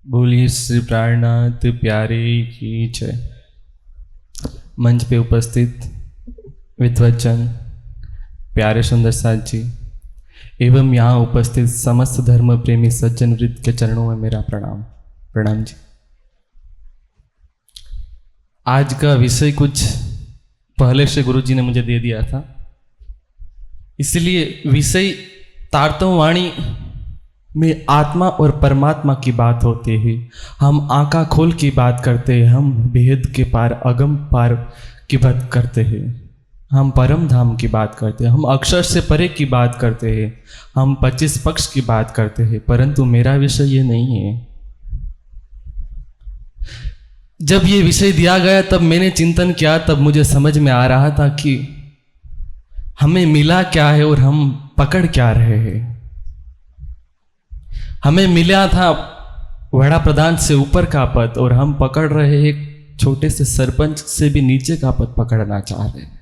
बोलिए श्री प्राणनाथ प्यारे की जय। मंच पे उपस्थित विद्वज्जन प्यारे सुंदर साथ जी एवं यहाँ उपस्थित समस्त धर्म प्रेमी सज्जन वृत्त के चरणों में मेरा प्रणाम जी। आज का विषय कुछ पहले से गुरु जी ने मुझे दे दिया था, इसलिए विषय तारतम वाणी में आत्मा और परमात्मा की बात होते हुए हम आंखा खोल की बात करते हैं, हम बेहद के पार अगम पार की बात करते हैं, हम परम धाम की बात करते हैं, हम अक्षर से परे की बात करते हैं, हम 25 पक्ष की बात करते हैं। परंतु मेरा विषय ये नहीं है। जब ये विषय दिया गया तब मैंने चिंतन किया, तब मुझे समझ में आ रहा था कि हमें मिला क्या है और हम पकड़ क्या रहे हैं। हमें मिला था वड़ा प्रधान से ऊपर का पद और हम पकड़ रहे एक छोटे से सरपंच से भी नीचे का पद पकड़ना चाह रहे हैं।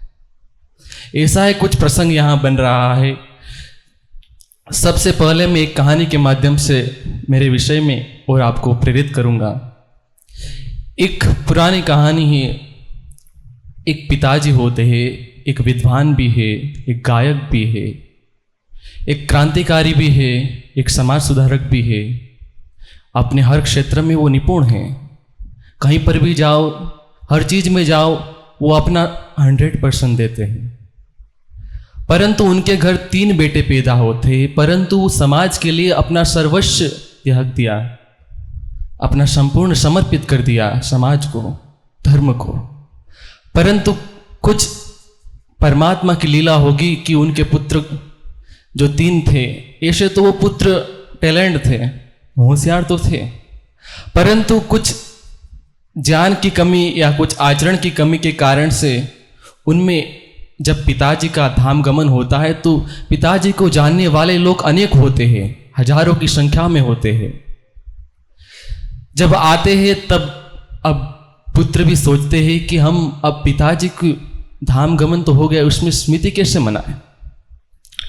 ऐसा है कुछ प्रसंग यहां बन रहा है। सबसे पहले मैं एक कहानी के माध्यम से मेरे विषय में और आपको प्रेरित करूंगा। एक पुरानी कहानी है। एक पिताजी होते हैं, एक विद्वान भी है, एक गायक भी है, एक क्रांतिकारी भी है, एक समाज सुधारक भी है। अपने हर क्षेत्र में वो निपुण हैं। कहीं पर भी जाओ, हर चीज में जाओ, वो अपना 100% देते हैं। परंतु उनके घर 3 बेटे पैदा होते, परंतु समाज के लिए अपना सर्वस्व त्याग दिया, अपना संपूर्ण समर्पित कर दिया समाज को, धर्म को। परंतु कुछ परमात्मा की लीला होगी कि उनके पुत्र जो 3 थे, ऐसे तो वो पुत्र टैलेंट थे, होशियार तो थे, परंतु कुछ ज्ञान की कमी या कुछ आचरण की कमी के कारण से उनमें जब पिताजी का धाम गमन होता है तो पिताजी को जानने वाले लोग अनेक होते हैं, हजारों की संख्या में होते हैं। जब आते हैं तब अब पुत्र भी सोचते हैं कि हम अब पिताजी की धाम गमन तो हो गया, उसमें स्मृति कैसे मनाएं।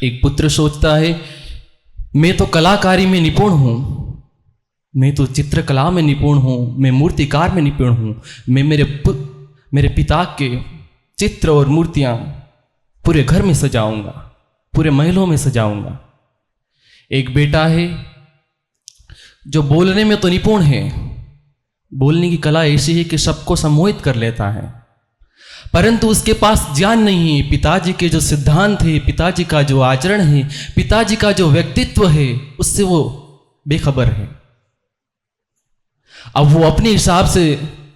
एक पुत्र सोचता है मैं तो कलाकारी में निपुण हूं, मैं तो चित्रकला में निपुण हूं, मैं मूर्तिकार में निपुण हूं, मैं मेरे पिता के चित्र और मूर्तियां पूरे घर में सजाऊंगा, पूरे महलों में सजाऊंगा। एक बेटा है जो बोलने में तो निपुण है, बोलने की कला ऐसी है कि सबको सम्मोहित कर लेता है, परंतु उसके पास ज्ञान नहीं है। पिताजी के जो सिद्धांत है, पिताजी का जो आचरण है, पिताजी का जो व्यक्तित्व है, उससे वो बेखबर है। अब वो अपने हिसाब से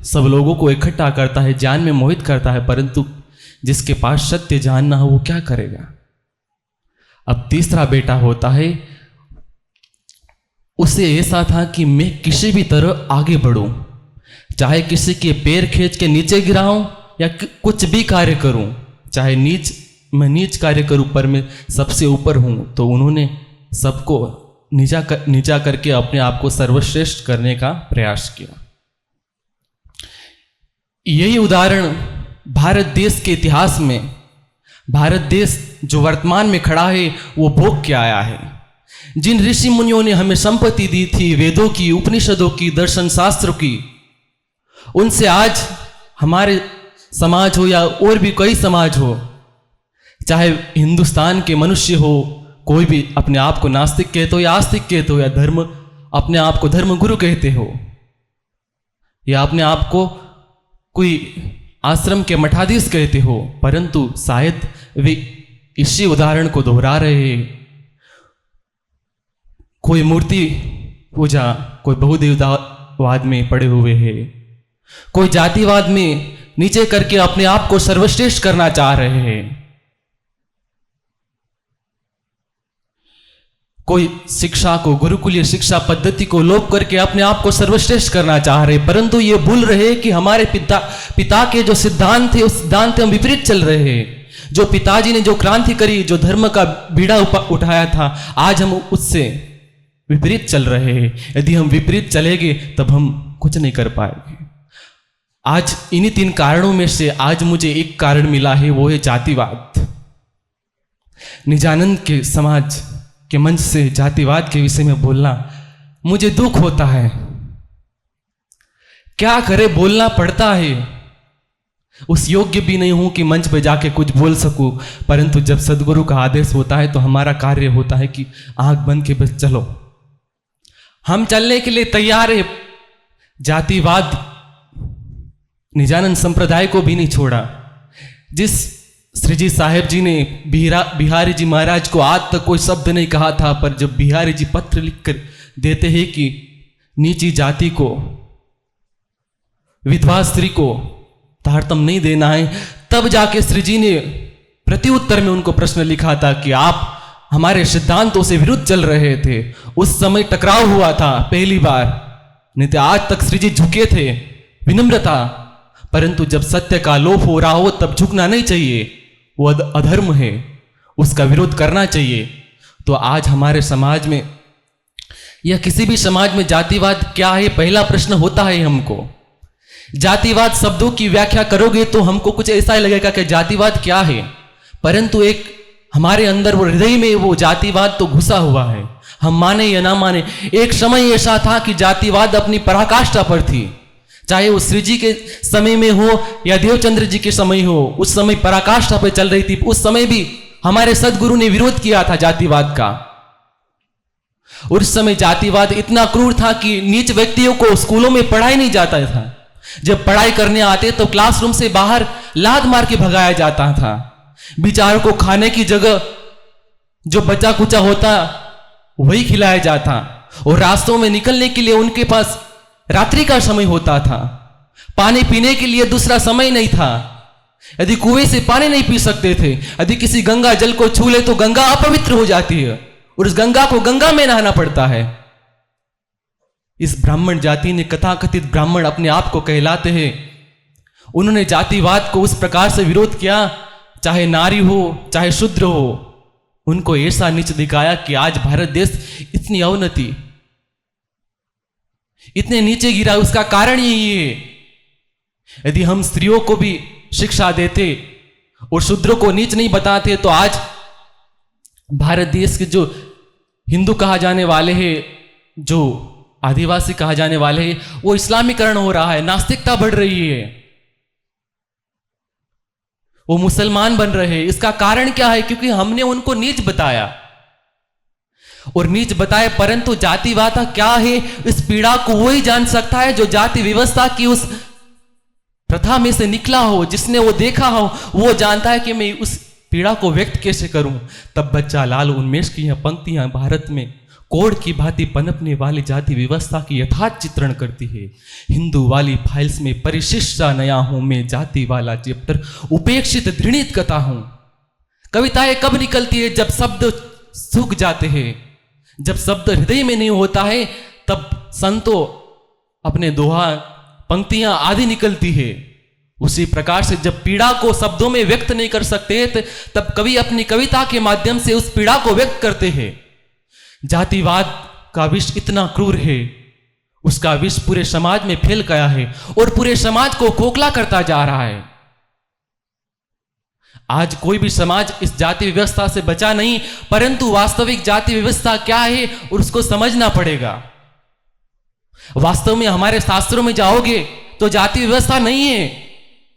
सब लोगों को इकट्ठा करता है, ज्ञान में मोहित करता है, परंतु जिसके पास सत्य जानना हो वो क्या करेगा। अब तीसरा बेटा होता है, उसे ऐसा था कि मैं किसी भी तरह आगे बढ़ूं, चाहे किसी के पैर खींच के नीचे गिराऊं या कुछ भी कार्य करूं, चाहे मैं नीच कार्य करूं पर मैं सबसे ऊपर हूं। तो उन्होंने सबको नीचा करके अपने आप को सर्वश्रेष्ठ करने का प्रयास किया। यही उदाहरण भारत देश के इतिहास में, भारत देश जो वर्तमान में खड़ा है वो भोग के आया है। जिन ऋषि मुनियों ने हमें संपत्ति दी थी, वेदों की, उपनिषदों की, दर्शन शास्त्रों की, उनसे आज हमारे समाज हो या और भी कई समाज हो, चाहे हिंदुस्तान के मनुष्य हो, कोई भी अपने आप को नास्तिक कहते हो या आस्तिक कहते हो, या अपने आप को धर्म गुरु कहते हो, या अपने आप को कोई आश्रम के मठाधीश कहते हो, परंतु शायद वे इसी उदाहरण को दोहरा रहे हैं। कोई मूर्ति पूजा, कोई बहुदेवतावाद में पड़े हुए हैं, कोई जातिवाद में नीचे करके अपने आप को सर्वश्रेष्ठ करना चाह रहे हैं, कोई शिक्षा को, गुरुकुलीय शिक्षा पद्धति को लोप करके अपने आप को सर्वश्रेष्ठ करना चाह रहे, परंतु ये भूल रहे कि हमारे पिता के जो सिद्धांत थे उस सिद्धांत हम विपरीत चल रहे हैं। जो पिताजी ने जो क्रांति करी, जो धर्म का बीड़ा उठाया था, आज हम उससे विपरीत चल रहे हैं। यदि हम विपरीत चलेंगे तब हम कुछ नहीं कर पाएंगे। आज इन्हीं 3 कारणों में से आज मुझे एक कारण मिला है, वो है जातिवाद। निजानंद के समाज के मंच से जातिवाद के विषय में बोलना मुझे दुख होता है। क्या करे, बोलना पड़ता है। उस योग्य भी नहीं हूं कि मंच पे जाके कुछ बोल सकूं, परंतु जब सदगुरु का आदेश होता है तो हमारा कार्य होता है कि आंख बंद के बस चलो। हम चलने के लिए तैयार है। जातिवाद निजानंद संप्रदाय को भी नहीं छोड़ा। जिस श्री जी साहेब जी ने बिहारी जी महाराज को आज तक कोई शब्द नहीं कहा था, पर जब बिहारी जी पत्र लिखकर देते हैं कि नीची जाति को, विधवा स्त्री को तारतम नहीं देना है, तब जाके श्री जी ने प्रत्युत्तर में उनको प्रश्न लिखा था कि आप हमारे सिद्धांतों से विरुद्ध चल रहे थे। उस समय टकराव हुआ था पहली बार, नहीं तो आज तक श्री जी झुके थे, विनम्रता। परंतु जब सत्य का लोप हो रहा हो तब झुकना नहीं चाहिए, वो अधर्म है, उसका विरोध करना चाहिए। तो आज हमारे समाज में या किसी भी समाज में जातिवाद क्या है, पहला प्रश्न होता है हमको। जातिवाद शब्दों की व्याख्या करोगे तो हमको कुछ ऐसा ही लगेगा कि जातिवाद क्या है, परंतु एक हमारे अंदर वो हृदय में वो जातिवाद तो घुसा हुआ है। हम माने या ना माने, एक समय ऐसा था कि जातिवाद अपनी पराकाष्ठा पर थी, चाहे वो श्री जी के समय में हो या देवचंद्र जी के समय हो, उस समय पराकाष्ठा पर चल रही थी। उस समय भी हमारे सदगुरु ने विरोध किया था जातिवाद का। उस समय जातिवाद इतना क्रूर था कि नीच व्यक्तियों को स्कूलों में पढ़ाई नहीं जाता था। जब पढ़ाई करने आते तो क्लासरूम से बाहर लात मार के भगाया जाता था। बेचारों को खाने की जगह जो बचा कुचा होता वही खिलाया जाता, और रास्तों में निकलने के लिए उनके पास रात्रि का समय होता था। पानी पीने के लिए दूसरा समय नहीं था। यदि कुएं से पानी नहीं पी सकते थे, यदि किसी गंगा जल को छू ले तो गंगा अपवित्र हो जाती है और उस गंगा को गंगा में नहाना पड़ता है। इस ब्राह्मण जाति ने, कथाकथित ब्राह्मण अपने आप को कहलाते हैं, उन्होंने जातिवाद को उस प्रकार से विरोध किया, चाहे नारी हो चाहे शूद्र हो, उनको ऐसा नीच दिखाया कि आज भारत देश इतनी अवनति, इतने नीचे गिरा। उसका कारण यही है, यदि हम स्त्रियों को भी शिक्षा देते और शूद्रों को नीच नहीं बताते तो आज भारत देश के जो हिंदू कहा जाने वाले हैं, जो आदिवासी कहा जाने वाले हैं, वो इस्लामीकरण हो रहा है, नास्तिकता बढ़ रही है, वो मुसलमान बन रहे हैं। इसका कारण क्या है? क्योंकि हमने उनको नीच बताया और नीच बताए। परंतु जातिवाद क्या है, इस पीड़ा को वही जान सकता है जो जाति व्यवस्था की उस प्रथा में से निकला हो, जिसने वो देखा हो, वो जानता है कि मैं उस पीड़ा को व्यक्त कैसे करूं। तब बच्चा लाल उन्मेष की यह पंक्तियां भारत में कोड की भांति पनपने वाली जाति व्यवस्था की यथार्थ चित्रण करती है। हिंदू वाली फाइल्स में परिशिष्टा नया हूं मैं, जाति वाला चैप्टर उपेक्षित घृणित कथा हूं। कविताएं कब निकलती है? जब शब्द सूख जाते हैं, जब शब्द हृदय में नहीं होता है, तब संतो अपने दोहा पंक्तियां आदि निकलती है। उसी प्रकार से जब पीड़ा को शब्दों में व्यक्त नहीं कर सकते तब कवि अपनी कविता के माध्यम से उस पीड़ा को व्यक्त करते हैं। जातिवाद का विष इतना क्रूर है, उसका विष पूरे समाज में फैल गया है और पूरे समाज को खोखला करता जा रहा है। आज कोई भी समाज इस जाति व्यवस्था से बचा नहीं, परंतु वास्तविक जाति व्यवस्था क्या है और उसको समझना पड़ेगा। वास्तव में हमारे शास्त्रों में जाओगे तो जाति व्यवस्था नहीं है,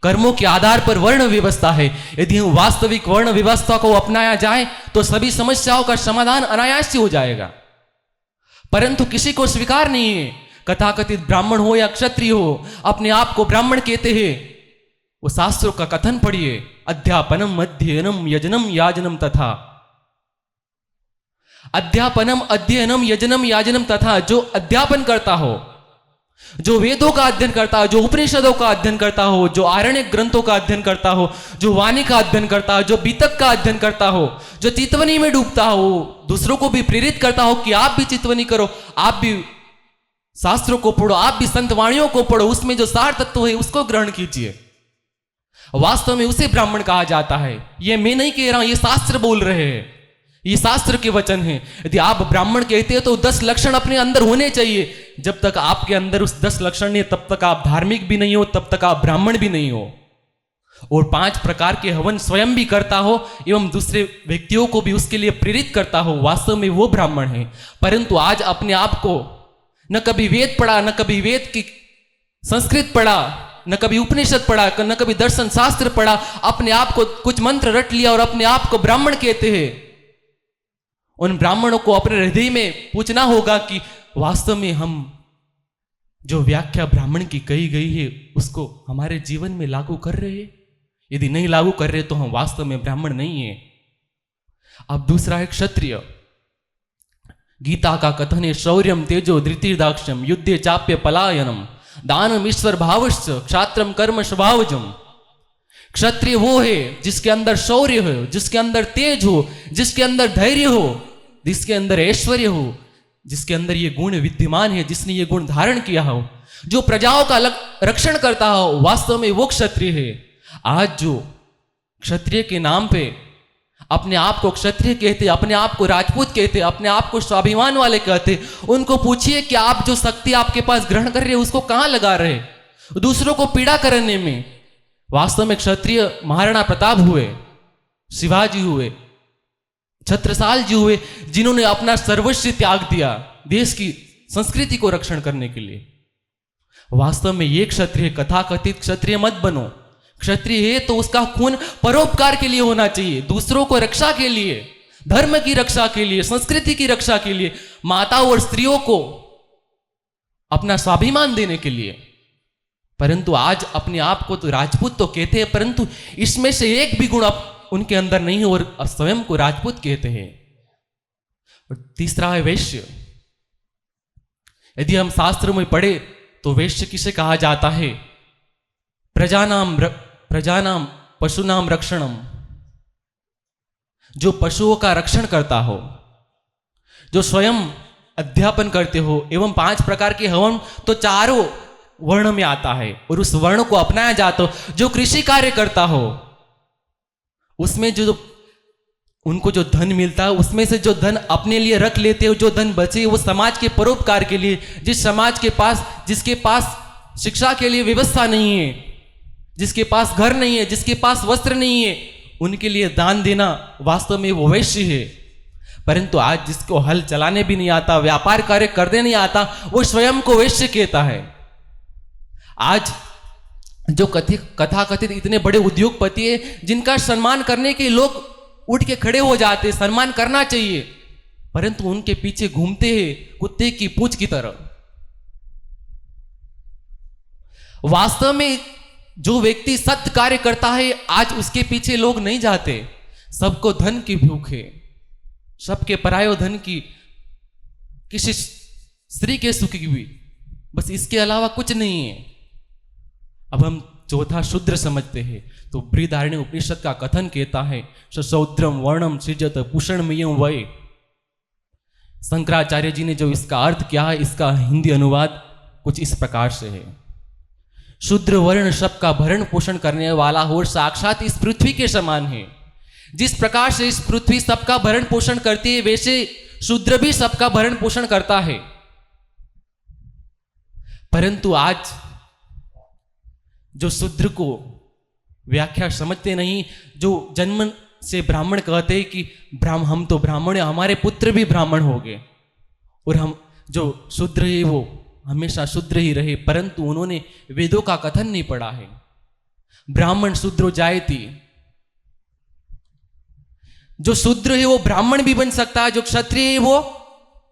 कर्मों के आधार पर वर्ण व्यवस्था है। यदि वास्तविक वर्ण व्यवस्था को अपनाया जाए तो सभी समस्याओं का समाधान अनायास ही हो जाएगा, परंतु किसी को स्वीकार नहीं है। कथाकथित ब्राह्मण हो या क्षत्रिय हो, अपने आप को ब्राह्मण कहते हैं। वो शास्त्रों का कथन पढ़िए, अध्यापनम अध्ययनम यजनम याजनम तथा। अध्यापनम अध्ययनम यजनम याजनम तथा, जो अध्यापन करता हो, जो वेदों का अध्ययन करता हो, जो उपनिषदों का अध्ययन करता हो, जो आरण्यक ग्रंथों का अध्ययन करता हो, जो वाणी का अध्ययन करता हो, जो बीतक का अध्ययन करता हो, जो चितवनी में डूबता हो, दूसरों को भी प्रेरित करता हो कि आप भी चितवनी करो, आप भी शास्त्रों को पढ़ो, आप भी संत वाणियों को पढ़ो, उसमें जो सार तत्व है उसको ग्रहण कीजिए। वास्तव में उसे ब्राह्मण कहा जाता है। यह मैं नहीं कह रहा हूं, ये शास्त्र बोल रहे हैं, ये शास्त्र के वचन हैं। यदि आप ब्राह्मण कहते हो तो 10 लक्षण अपने अंदर होने चाहिए। जब तक आपके अंदर उस 10 लक्षण नहीं, तब तक आप धार्मिक भी नहीं हो, तब तक आप ब्राह्मण भी नहीं हो। और 5 प्रकार के हवन स्वयं भी करता हो एवं दूसरे व्यक्तियों को भी उसके लिए प्रेरित करता हो, वास्तव में वो ब्राह्मण है। परंतु आज अपने आप को न कभी वेद पढ़ा, न कभी वेद की संस्कृत पढ़ा, न कभी उपनिषद पढ़ा, न कभी दर्शन शास्त्र पढ़ा, अपने आप को कुछ मंत्र रट लिया और अपने आप को ब्राह्मण कहते हैं। उन ब्राह्मणों को अपने हृदय में पूछना होगा कि वास्तव में हम जो व्याख्या ब्राह्मण की कही गई है उसको हमारे जीवन में लागू कर रहे हैं। यदि नहीं लागू कर रहे तो हम वास्तव में ब्राह्मण नहीं है। अब दूसरा है क्षत्रिय। गीता का कथन है शौर्यम तेजो धृतिर्दाक्ष्यम युद्धे चाप्य पलायनम दानम ईश्वर भावश्च क्षात्रम कर्म स्वभावजम। क्षत्रिय वो है जिसके अंदर शौर्य हो, जिसके अंदर तेज हो, जिसके अंदर धैर्य हो, जिसके अंदर ऐश्वर्य हो, जिसके अंदर ये गुण विद्यमान है, जिसने ये गुण धारण किया हो, जो प्रजाओं का रक्षण करता हो, वास्तव में वो क्षत्रिय है। आज जो क्षत्रिय के नाम पे अपने आप को क्षत्रिय कहते, अपने आप को राजपूत कहते, अपने आप को स्वाभिमान वाले कहते, उनको पूछिए कि आप जो शक्ति आपके पास ग्रहण कर रहे हैं उसको कहां लगा रहे, दूसरों को पीड़ा करने में। वास्तव में क्षत्रिय महाराणा प्रताप हुए, शिवाजी हुए, छत्रसाल जी हुए, जिन्होंने अपना सर्वस्व त्याग दिया देश की संस्कृति को रक्षण करने के लिए। वास्तव में ये क्षत्रिय, कथाकथित क्षत्रिय मत बनो। क्षत्रिय है तो उसका खून परोपकार के लिए होना चाहिए, दूसरों को रक्षा के लिए, धर्म की रक्षा के लिए, संस्कृति की रक्षा के लिए, माताओं और स्त्रियों को अपना स्वाभिमान देने के लिए। परंतु आज अपने आप को तो राजपूत तो कहते हैं, परंतु इसमें से एक भी गुण उनके अंदर नहीं है और स्वयं को राजपूत कहते हैं। और तीसरा है वैश्य। यदि हम शास्त्रों में पढ़े तो वैश्य किसे कहा जाता है? प्रजानाम पशुनाम रक्षणम, जो पशुओं का रक्षण करता हो, जो स्वयं अध्यापन करते हो, एवं 5 प्रकार के हवन तो चारों वर्ण में आता है और उस वर्ण को अपनाया जाता हो, जो कृषि कार्य करता हो, उसमें जो उनको जो धन मिलता है उसमें से जो धन अपने लिए रख लेते हो, जो धन बचे वो समाज के परोपकार के लिए, जिस समाज के पास, जिसके पास शिक्षा के लिए व्यवस्था नहीं है, जिसके पास घर नहीं है, जिसके पास वस्त्र नहीं है, उनके लिए दान देना वास्तव में वो वैश्य है। परंतु आज जिसको हल चलाने भी नहीं आता, व्यापार कार्य करने नहीं आता, वो स्वयं को वैश्य कहता है। आज जो कथाकथित इतने बड़े उद्योगपति है, जिनका सम्मान करने के लोग उठ के खड़े हो जाते, सम्मान करना चाहिए, परंतु उनके पीछे घूमते हैं कुत्ते की पूंछ की तरह। वास्तव में जो व्यक्ति सत्य कार्य करता है, आज उसके पीछे लोग नहीं जाते। सबको धन की भूख है, सबके परायो धन की, किसी स्त्री के सुख की भी, बस इसके अलावा कुछ नहीं है। अब हम चौथा शूद्र समझते हैं तो बृहदारण्यक उपनिषद का कथन कहता है शूद्रम वर्णम सृजत पूषणमयं वै। शंकराचार्य जी ने जो इसका अर्थ किया है, इसका हिंदी अनुवाद कुछ इस प्रकार से है, शूद्र वर्ण सबका भरण पोषण करने वाला हो, साक्षात इस पृथ्वी के समान है। जिस प्रकार से इस पृथ्वी सबका भरण पोषण करती है, वैसे शूद्र भी सबका भरण पोषण करता है। परंतु आज जो शूद्र को व्याख्या समझते नहीं, जो जन्म से ब्राह्मण कहते हैं कि हम तो ब्राह्मण हैं, हमारे पुत्र भी ब्राह्मण हो गए, और हम जो शूद्र है वो हमेशा शूद्र ही रहे, परंतु उन्होंने वेदों का कथन नहीं पढ़ा है। ब्राह्मण शूद्रो जायति, जो शूद्र है वो ब्राह्मण भी बन सकता है, जो क्षत्रिय है वो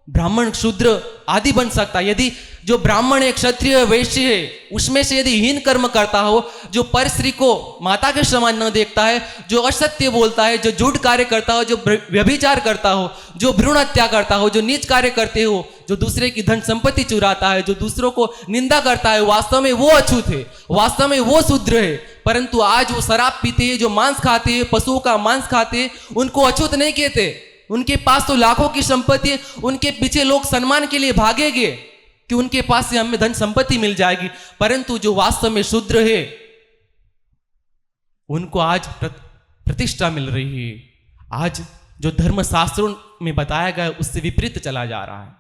ब्राह्मण शूद्र आदि बन सकता है। यदि जो ब्राह्मण है, क्षत्रिय वैश्य है, उसमें से यदि हीन कर्म करता हो, जो पर स्त्री को माता के समान न देखता है, जो असत्य बोलता है, जो झूठ कार्य करता हो, जो व्यभिचार करता हो, जो भ्रूण हत्या करता हो, जो नीच कार्य करते हो, जो दूसरे की धन संपत्ति चुराता है, जो दूसरों को निंदा करता है, वास्तव में वो अछूत है, वास्तव में वो शूद्र है। परंतु आज वो शराब पीते हैं, जो मांस खाते हैं, पशुओं का मांस खाते हैं, उनको अछूत नहीं कहते। उनके पास तो लाखों की संपत्ति है, उनके पीछे लोग सम्मान के लिए भागेंगे कि उनके पास से हमें धन संपत्ति मिल जाएगी, परंतु जो वास्तव में शूद्र है उनको आज प्रतिष्ठा मिल रही है। आज जो धर्म शास्त्रों में बताया गया उससे विपरीत चला जा रहा है।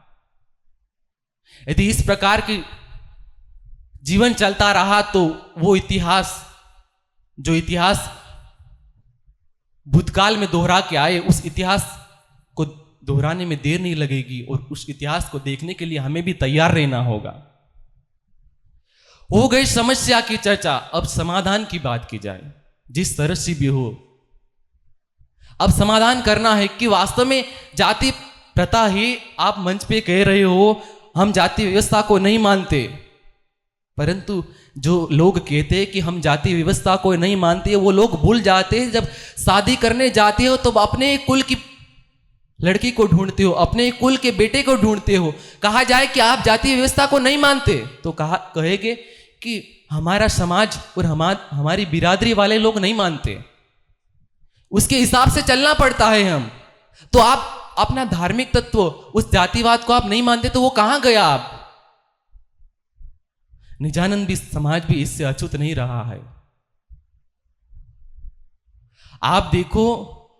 यदि इस प्रकार की जीवन चलता रहा तो वो इतिहास, जो इतिहास भूतकाल में दोहरा के आए, उस इतिहास को दोहराने में देर नहीं लगेगी और उस इतिहास को देखने के लिए हमें भी तैयार रहना होगा। हो गई समस्या की चर्चा, अब समाधान की बात की जाए। जिस तरह से भी हो, अब समाधान करना है कि वास्तव में जाति प्रथा ही, आप मंच पे कह रहे हो हम जाति व्यवस्था को नहीं मानते, परंतु जो लोग कहते हैं कि हम जाति व्यवस्था को नहीं मानते, वो लोग भूल जाते हैं जब शादी करने जाते हो तो अपने कुल की लड़की को ढूंढते हो, अपने कुल के बेटे को ढूंढते हो। कहा जाए कि आप जाति व्यवस्था को नहीं मानते तो कहेंगे कि हमारा समाज और हमारी बिरादरी वाले लोग नहीं मानते, उसके हिसाब से चलना पड़ता है हम। तो आप अपना धार्मिक तत्व, उस जातिवाद को आप नहीं मानते तो वो कहां गया आप? निजानंद भी, समाज भी इससे अछूत नहीं रहा है। आप देखो,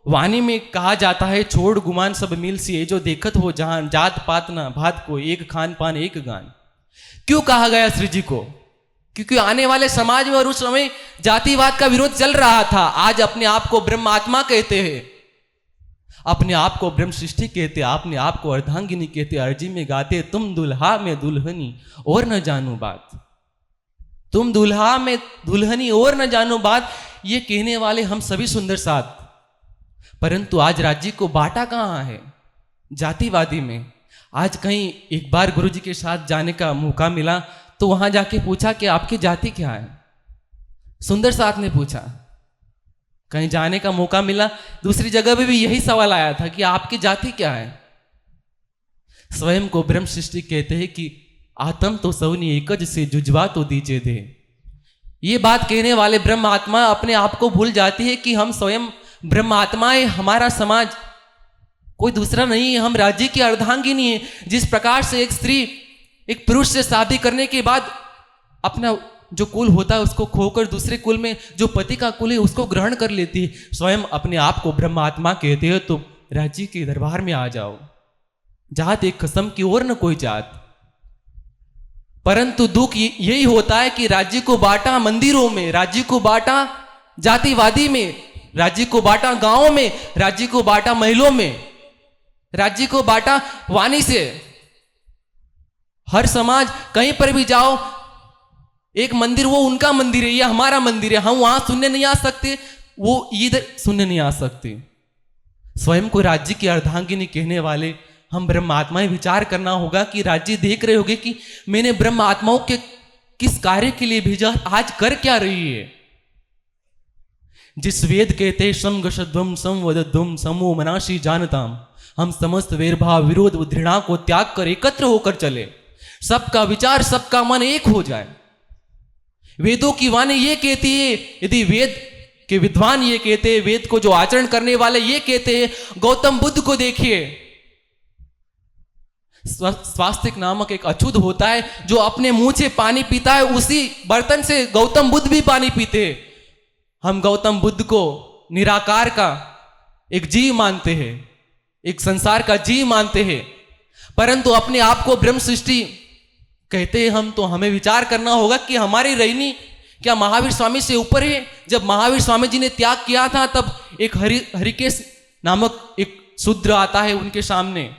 वाणी में कहा जाता है छोड़ गुमान सब मिल सी, जो देखत हो जहां जात पात ना भात को, एक खान पान एक गान। क्यों कहा गया श्री जी को? क्योंकि आने वाले समाज में और उस समय जातिवाद का विरोध चल रहा था। आज अपने आप को ब्रह्म आत्मा कहते हैं, अपने आप को ब्रह्म सृष्टि कहते, अपने आप को अर्धांगिनी कहते, अर्जी में गाते तुम दुल्हा में दुल्हनी और न जानू बात, तुम दुल्हा में दुल्हनी और न जानू बात। ये कहने वाले हम सभी सुंदर साथ, परंतु आज राज्य को बांटा कहां है? जातिवादी में। आज कहीं एक बार गुरुजी के साथ जाने का मौका मिला तो वहां जाके पूछा कि आपकी जाति क्या है? सुंदर साथ ने पूछा। कहीं जाने का मौका मिला, दूसरी जगह पे भी यही सवाल आया था कि आपकी जाति क्या है? स्वयं को ब्रह्म सृष्टि कहते हैं कि आत्म तो सौनी एकज से जुजवा तो दीजे दे। ये बात कहने वाले ब्रह्म आत्मा अपने आप को भूल जाती है कि हम स्वयं ब्रह्म आत्मा है, हमारा समाज कोई दूसरा नहीं है, हम राज्य की अर्धांगिनी है। जिस प्रकार से एक स्त्री एक पुरुष से शादी करने के बाद अपना जो कुल होता है उसको खोकर दूसरे कुल में जो पति का कुल है उसको ग्रहण कर लेती है, स्वयं अपने आप को ब्रह्म आत्मा कहते हो तो राज्य के दरबार में आ जाओ। जात एक कसम की और न कोई जात। परंतु दुख यही होता है कि राज्य को बांटा मंदिरों में, राज्य को बांटा जातिवादी में, राज्य को बांटा गांवों में, राज्य को बांटा महलों में, राज्य को बांटा वाणी से। हर समाज कहीं पर भी जाओ, एक मंदिर वो उनका मंदिर है, ये हमारा मंदिर है, हम वहां सुनने नहीं आ सकते, वो इधर सुनने नहीं आ सकते। स्वयं को राज्य की अर्धांगिनी कहने वाले हम ब्रह्म आत्माएं विचार करना होगा कि राज्य देख रहे होगे कि मैंने ब्रह्म आत्माओं के किस कार्य के लिए भेजा, आज कर क्या रही है। जिस वेद कहते समगशध्वम संवदध्वम समो मनाशी जानताम, हम समस्त वेरभाव विरोध घृणा को त्याग कर एकत्र होकर चले, सबका विचार सबका मन एक हो जाए। वेदों की वाणी ये कहती है, यदि वेद के विद्वान ये कहते हैं, वेद को जो आचरण करने वाले ये कहते हैं, गौतम बुद्ध को देखिए, स्वास्तिक नामक एक अछूत होता है जो अपने मुंह से पानी पीता है, उसी बर्तन से गौतम बुद्ध भी पानी पीते हैं। हम गौतम बुद्ध को निराकार का एक जीव मानते हैं, एक संसार का जीव मानते हैं, परंतु अपने आप को ब्रह्म सृष्टि कहते हैं हम। तो हमें विचार करना होगा कि हमारी रहनी क्या महावीर स्वामी से ऊपर है? जब महावीर स्वामी जी ने त्याग किया था तब एक हरिकेश नामक एक शूद्र आता है उनके सामने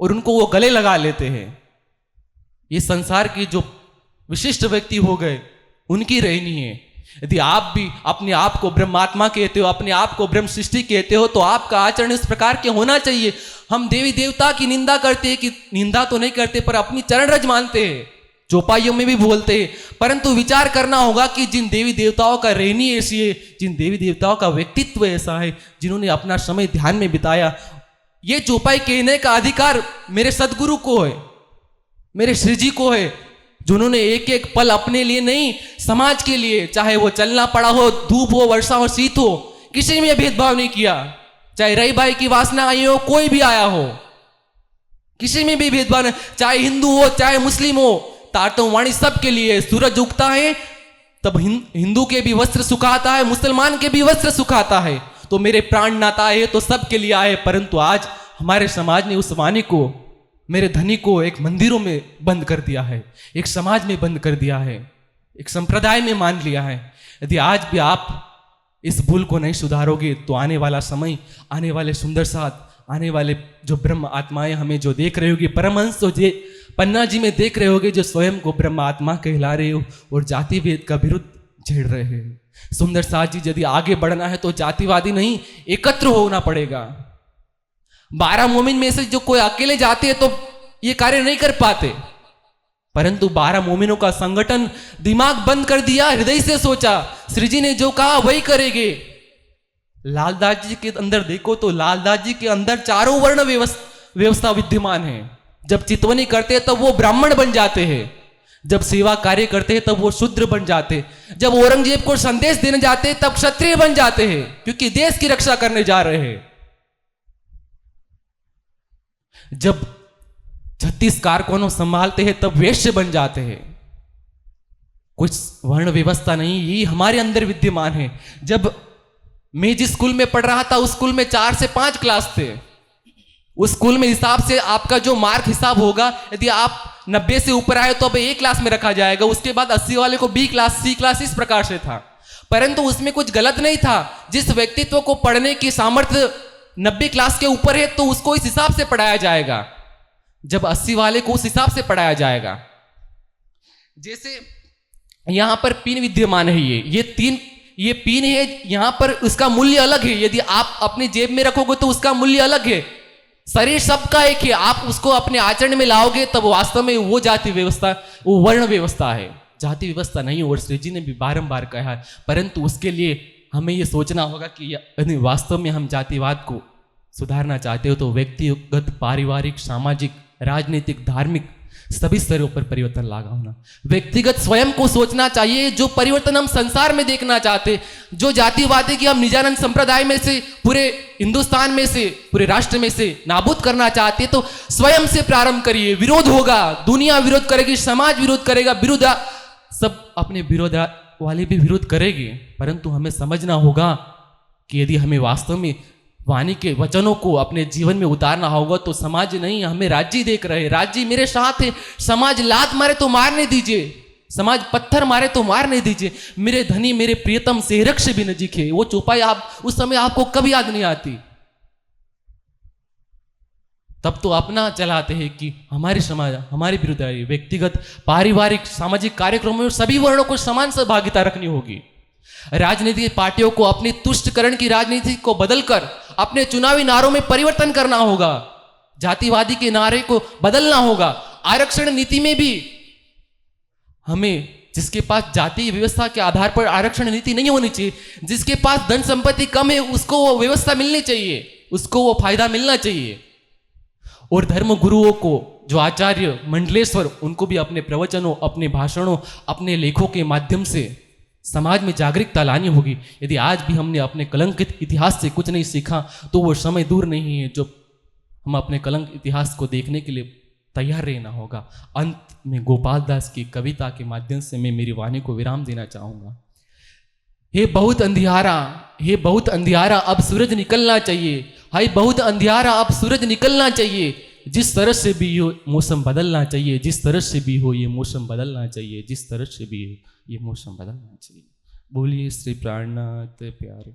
और उनको वो गले लगा लेते हैं। ये संसार के जो विशिष्ट व्यक्ति हो गए उनकी रहनी है। यदि आप भी अपने आप को ब्रह्मात्मा कहते हो, अपने आप को ब्रह्म सृष्टि कहते हो, तो आपका आचरण इस प्रकार के होना चाहिए। हम देवी देवता की निंदा करते हैं कि निंदा तो नहीं करते पर अपनी चरण रज मानते हैं, चौपाइयों में भी बोलते हैं, परंतु विचार करना होगा कि जिन देवी देवताओं का रहनी ऐसी है, जिन देवी देवताओं का व्यक्तित्व ऐसा है, जिन्होंने अपना समय ध्यान में बिताया, ये चौपाई कहने का अधिकार मेरे सदगुरु को है, मेरे श्री जी को है, जिन्होंने एक एक पल अपने लिए नहीं समाज के लिए, चाहे वो चलना पड़ा हो, धूप हो, वर्षा हो, शीत हो, किसी में भेदभाव नहीं किया। चाहे रई भाई की वासना आई हो, कोई भी आया हो, किसी में भी भेदभाव नहीं, चाहे हिंदू हो चाहे मुस्लिम हो, तारतम वाणी सबके लिए। सूरज उगता है तब हिंदू के भी वस्त्र सुखाता है, मुसलमान के भी वस्त्र सुखाता है, तो मेरे प्राण नाता है तो सबके लिए आए। परंतु आज हमारे समाज ने उस वाणी को, मेरे धनी को एक मंदिरों में बंद कर दिया है, एक समाज में बंद कर दिया है, एक संप्रदाय में मान लिया है। यदि आज भी आप इस भूल को नहीं सुधारोगे तो आने वाला समय, आने वाले सुंदर साथ, आने वाले जो ब्रह्म आत्माएं हमें जो देख रहे होगी, परमहंस तो जे पन्ना जी में देख रहे होगे, जो स्वयं को ब्रह्म आत्मा कहला रहे हो और जाति भेद का विरुद्ध झेड़ रहे हैं। सुंदर साथ जी, यदि आगे बढ़ना है तो जातिवादी नहीं, एकत्र होना पड़ेगा। 12 मोमिन में से जो कोई अकेले जाते हैं तो ये कार्य नहीं कर पाते, परंतु 12 मोमिनों का संगठन, दिमाग बंद कर दिया, हृदय से सोचा, श्री जी ने जो कहा वही करेंगे। लालदास जी के अंदर देखो तो लालदास जी के अंदर चारों वर्ण व्यवस्था विद्यमान है। जब चितवनी करते हैं तब वो ब्राह्मण बन जाते हैं, जब सेवा कार्य करते हैं तब वो शूद्र बन जाते हैं, जब औरंगजेब को संदेश देने जाते हैं तब क्षत्रिय बन जाते हैं, क्योंकि देश की रक्षा करने जा रहे हैं। जब 36 कारखानों संभालते हैं तब वैश्य बन जाते हैं। कुछ वर्ण व्यवस्था नहीं, ये हमारे अंदर विद्यमान है। जब मैं जिस स्कूल में पढ़ रहा था उस स्कूल में 4 से 5 क्लास थे। उस स्कूल में हिसाब से आपका जो मार्क हिसाब होगा, यदि आप 90 से ऊपर आए तो अब A क्लास में रखा जाएगा, उसके बाद 80 वाले को B क्लास, C क्लास, इस प्रकार से था। परंतु उसमें कुछ गलत नहीं था। जिस व्यक्तित्व को पढ़ने की सामर्थ्य 90 क्लास के ऊपर है तो उसको इस हिसाब से पढ़ाया जाएगा, जब 80 वाले को उस हिसाब से पढ़ाया जाएगा। जैसे यहां पर पिन विद्यमान है, ये पिन है, यहां पर उसका मूल्य अलग है। यदि आप अपनी जेब में रखोगे तो उसका मूल्य अलग है। शरीर सबका एक है, आप उसको अपने आचरण में लाओगे तब वास्तव में वो जाति व्यवस्था, वो वर्ण व्यवस्था है, जाति व्यवस्था नहीं। और श्री जी ने भी बारंबार कहा है, परंतु उसके लिए हमें ये सोचना होगा कि यदि वास्तव में हम जातिवाद को सुधारना चाहते हो तो व्यक्तिगत, पारिवारिक, सामाजिक, राजनीतिक, धार्मिक सभी स्तरों पर परिवर्तन लाना होना। व्यक्तिगत स्वयं को सोचना चाहिए, जो परिवर्तन हम संसार में देखना चाहते, जो जातिवादी की हम निजानंद संप्रदाय में से, पूरे हिंदुस्तान में से, पूरे राष्ट्र में से नाबूद करना चाहते, तो स्वयं से प्रारंभ करिए। विरोध होगा, दुनिया विरोध करेगी, समाज विरोध करेगा, विरोध सब अपने विरोध वाले भी विरोध करेंगे, परंतु हमें समझना होगा कि यदि हमें वास्तव में वाणी के वचनों को अपने जीवन में उतारना होगा तो समाज नहीं, हमें राज्य देख रहे हैं, राज्य मेरे साथ है। समाज लात मारे तो मारने दीजिए, समाज पत्थर मारे तो मारने दीजिए। मेरे धनी, मेरे प्रियतम सेहरक से भी नजीक है, वो चौपाई आप उस समय आपको कभी याद नहीं आती। तब तो अपना चलाते हैं कि हमारे समाज, हमारे विरुद्ध आई। व्यक्तिगत, पारिवारिक, सामाजिक कार्यक्रमों में सभी वर्णों को समान सहभागिता रखनी होगी। राजनीतिक पार्टियों को अपनी तुष्टकरण की राजनीति को बदलकर अपने चुनावी नारों में परिवर्तन करना होगा। जातिवादी के नारे को बदलना होगा। आरक्षण नीति में भी हमें, जिसके पास जाति व्यवस्था के आधार पर आरक्षण नीति नहीं होनी चाहिए, जिसके पास धन संपत्ति कम है उसको वो व्यवस्था मिलनी चाहिए, उसको वो फायदा मिलना चाहिए। और धर्म गुरुओं को, जो आचार्य मंडलेश्वर, उनको भी अपने प्रवचनों, अपने भाषणों, अपने लेखों के माध्यम से समाज में जागरूकता लानी होगी। यदि आज भी हमने अपने कलंकित इतिहास से कुछ नहीं सीखा तो वो समय दूर नहीं है जो हम अपने कलंक इतिहास को देखने के लिए तैयार रहना होगा। अंत में गोपाल दास की कविता के माध्यम से मैं मेरी वाणी को विराम देना चाहूंगा। हे बहुत अंधियारा, हे बहुत अंधियारा, अब सूरज निकलना चाहिए। हाय बहुत अंधियारा, अब सूरज निकलना चाहिए। जिस तरह से भी हो मौसम बदलना चाहिए, जिस तरह से भी हो ये मौसम बदलना चाहिए, जिस तरह से भी हो ये मौसम बदलना चाहिए। बोलिए श्री प्राणनाथ प्यारे।